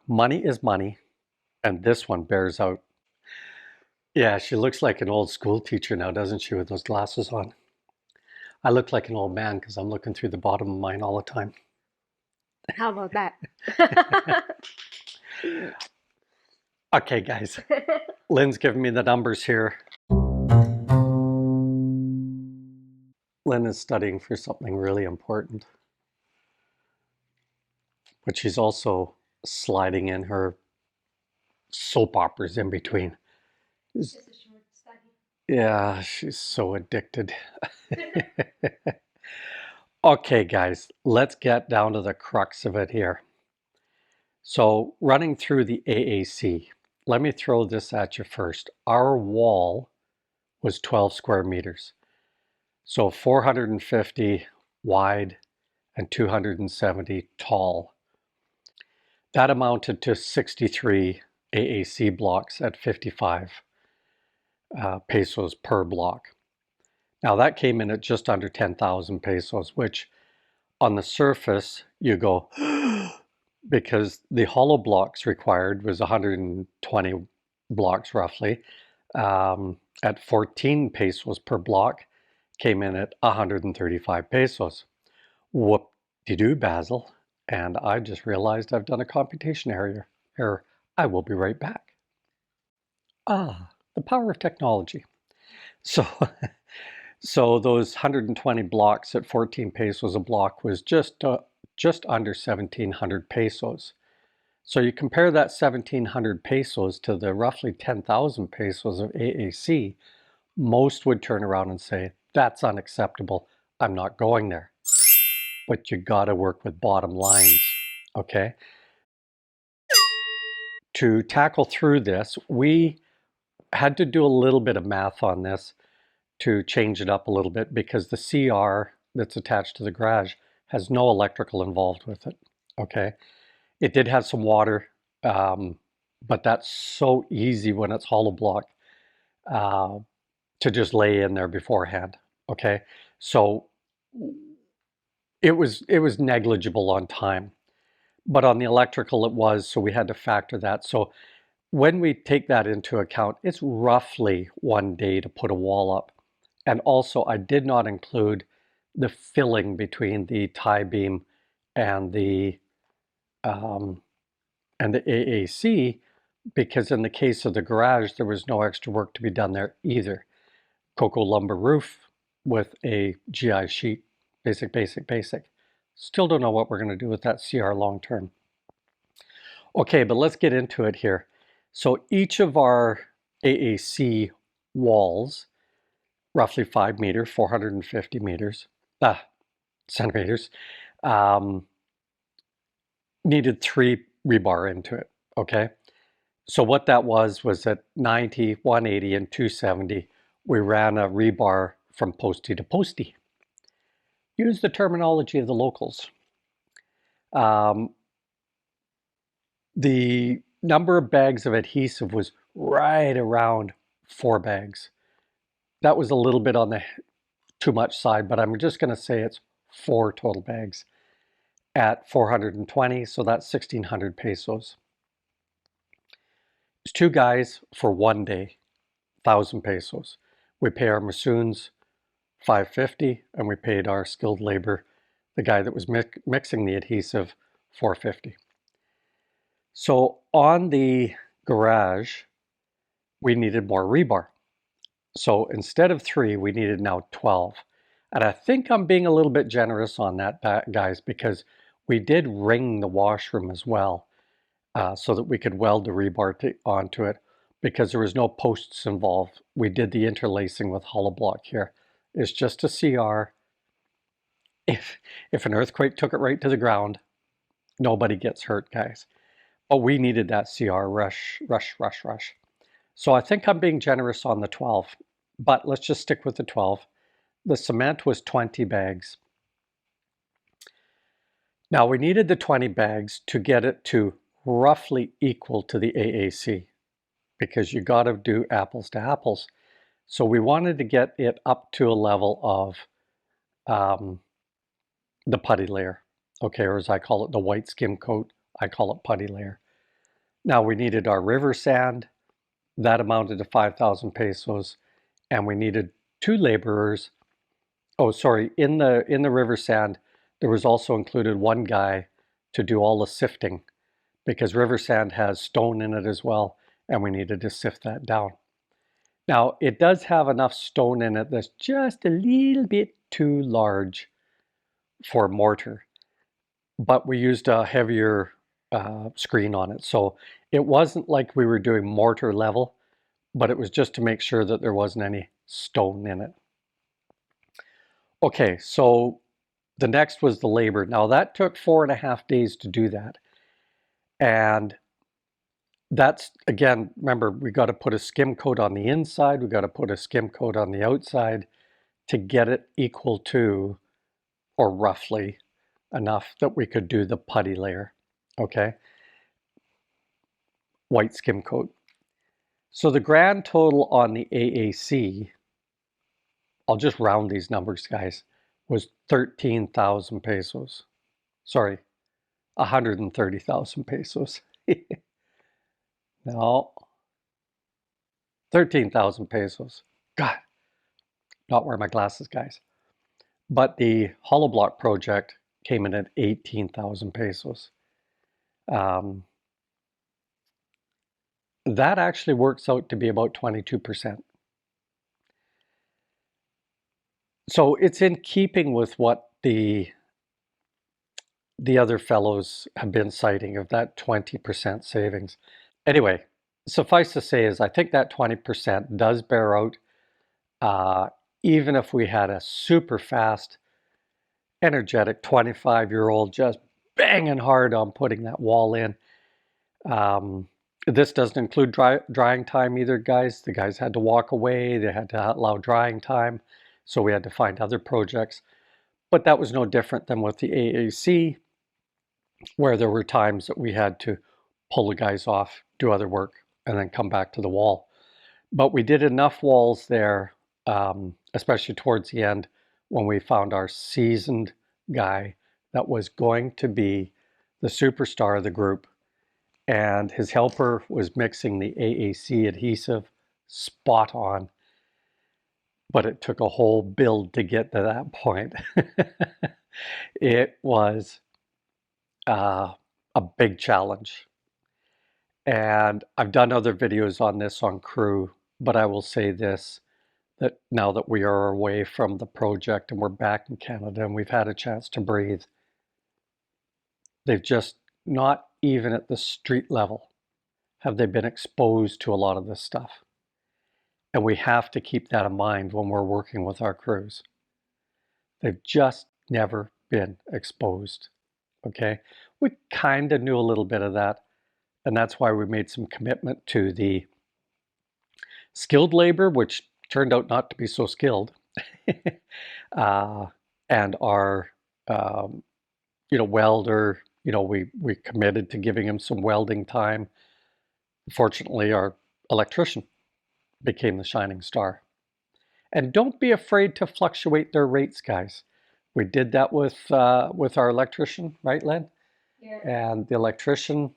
Money is money, and this one bears out. Yeah, she looks like an old school teacher now, doesn't she, with those glasses on? I look like an old man because I'm looking through the bottom of mine all the time. How about that? Okay, guys, Lynn's giving me the numbers here. Lynn is studying for something really important, but she's also sliding in her soap operas in between. It's just a short study. Yeah, she's so addicted. Okay, guys, let's get down to the crux of it here. So, running through the AAC, let me throw this at you first. Our wall was 12 square meters. So 450 wide and 270 tall. That amounted to 63 AAC blocks at 55 pesos per block. Now that came in at just under 10,000 pesos, which on the surface you go, because the hollow blocks required was 120 blocks roughly. At 14 pesos per block, came in at 135 pesos. Whoop-de-doo, Basil. And I just realized I've done a computation error. I will be right back. The power of technology. So, so those 120 blocks at 14 pesos a block was just under 1,700 pesos. So you compare that 1,700 pesos to the roughly 10,000 pesos of AAC, most would turn around and say, that's unacceptable. I'm not going there. But you got to work with bottom lines, okay? To tackle through this, we had to do a little bit of math on this to change it up a little bit because the CR that's attached to the garage has no electrical involved with it, okay? It did have some water, but that's so easy when it's hollow block to just lay in there beforehand, okay? So it was negligible on time, but on the electrical it was, so we had to factor that. So when we take that into account, it's roughly 1 day to put a wall up. And also I did not include the filling between the tie beam and the AAC, because in the case of the garage, there was no extra work to be done there either. Cocoa lumber roof with a GI sheet, basic. Still don't know what we're going to do with that CR long term. Okay, but let's get into it here. So each of our AAC walls, roughly 5 meters, 450 centimeters, needed 3 rebar into it, okay? So what that was at 90, 180, and 270, we ran a rebar from postie to postie. Use the terminology of the locals. The number of bags of adhesive was right around 4 bags. That was a little bit on the too much side, but I'm just going to say it's 4 total bags at 420, so that's 1,600 pesos. It's 2 guys for 1 day, 1,000 pesos. We pay our masoons 550, and we paid our skilled labor, the guy that was mixing the adhesive, 450. So on the garage, we needed more rebar. So instead of 3, we needed now 12. And I think I'm being a little bit generous on that, guys, because we did ring the washroom as well, so that we could weld the rebar onto it, because there was no posts involved. We did the interlacing with hollow block here. It's just a CR. If an earthquake took it right to the ground, nobody gets hurt, guys. But we needed that CR rush. So I think I'm being generous on the 12, but let's just stick with the 12. The cement was 20 bags. Now we needed the 20 bags to get it to roughly equal to the AAC, because you got to do apples to apples. So we wanted to get it up to a level of the putty layer, okay, or as I call it, the white skim coat. I call it putty layer. Now we needed our river sand. That amounted to 5,000 pesos. And we needed 2 laborers. Oh, sorry, in the river sand, there was also included 1 guy to do all the sifting, because river sand has stone in it as well, and we needed to sift that down. Now, it does have enough stone in it that's just a little bit too large for mortar, but we used a heavier screen on it. So it wasn't like we were doing mortar level, but it was just to make sure that there wasn't any stone in it. Okay, so the next was the labor. Now that took 4.5 days to do that. And that's, again, remember, we got to put a skim coat on the inside, we got to put a skim coat on the outside to get it equal to, or roughly enough that we could do the putty layer. Okay, white skim coat. So the grand total on the AAC, I'll just round these numbers, guys, was 13,000 pesos. Sorry, 130,000 pesos. No, 13,000 pesos. God, not wearing my glasses, guys. But the hollow block project came in at 18,000 pesos. That actually works out to be about 22%. So it's in keeping with what the other fellows have been citing of that 20% savings. Anyway, suffice to say is I think that 20% does bear out, even if we had a super fast, energetic 25-year-old just banging hard on putting that wall in. This doesn't include drying time either, guys. The guys had to walk away. They had to allow drying time. So we had to find other projects. But that was no different than with the AAC, where there were times that we had to pull the guys off, do other work, and then come back to the wall. But we did enough walls there, especially towards the end, when we found our seasoned guy that was going to be the superstar of the group. And his helper was mixing the AAC adhesive spot on. But it took a whole build to get to that point. It was a big challenge. And I've done other videos on this on crew, but I will say this, that now that we are away from the project and we're back in Canada and we've had a chance to breathe, they've just not even at the street level have they been exposed to a lot of this stuff. And we have to keep that in mind when we're working with our crews. They've just never been exposed, okay? We kind of knew a little bit of that, and that's why we made some commitment to the skilled labor, which turned out not to be so skilled, and our, welder, we committed to giving him some welding time. Fortunately, our electrician became the shining star. And don't be afraid to fluctuate their rates, guys. We did that with our electrician, right, Len? Yeah. And the electrician,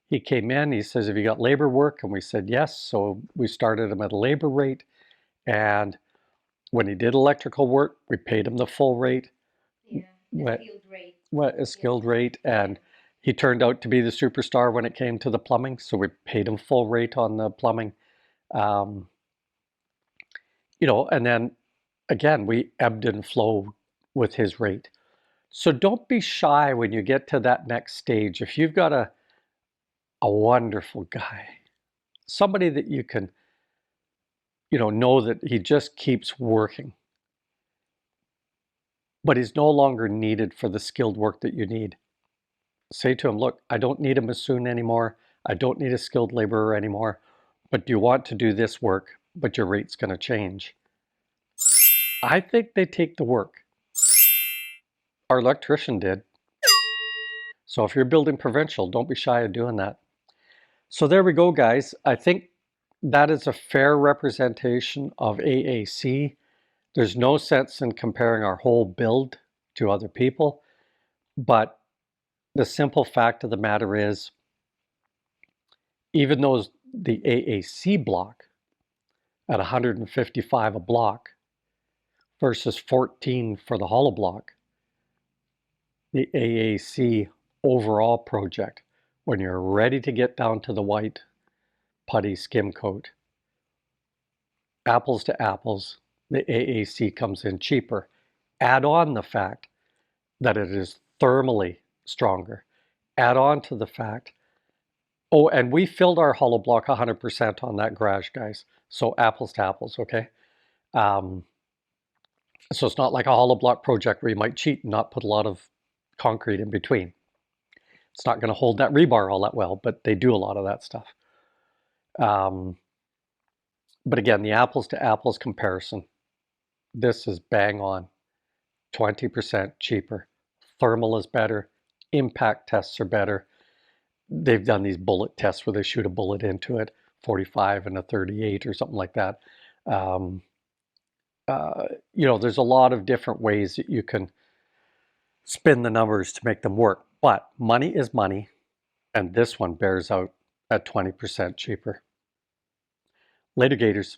he came in, he says, have you got labor work? And we said, yes. So we started him at a labor rate. And when he did electrical work, we paid him the full rate. Yeah, a skilled rate. A skilled rate. And he turned out to be the superstar when it came to the plumbing. So we paid him full rate on the plumbing. And then again, we ebbed and flowed with his rate. So don't be shy when you get to that next stage. If you've got a wonderful guy, somebody that you can, know that he just keeps working, but he's no longer needed for the skilled work that you need. Say to him, look, I don't need a bassoon anymore. I don't need a skilled laborer anymore. But do you want to do this work? But your rate's going to change. I think they take the work. Our electrician did. So if you're building provincial, don't be shy of doing that. So there we go, guys. I think that is a fair representation of AAC. There's no sense in comparing our whole build to other people, but the simple fact of the matter is even though the AAC block at 155 a block versus 14 for the hollow block, the AAC overall project, when you're ready to get down to the white putty skim coat, apples to apples, the AAC comes in cheaper. Add on the fact that it is thermally stronger. Add on to the fact, oh, and we filled our hollow block 100% on that garage, guys. So apples to apples, okay? So it's not like a hollow block project where you might cheat and not put a lot of concrete in between. It's not going to hold that rebar all that well, but they do a lot of that stuff. But again, the apples to apples comparison, this is bang on, 20% cheaper. Thermal is better. Impact tests are better. They've done these bullet tests where they shoot a bullet into it, 45 and a 38 or something like that. There's a lot of different ways that you can spin the numbers to make them work. But money is money, and this one bears out at 20% cheaper. Later, Gators.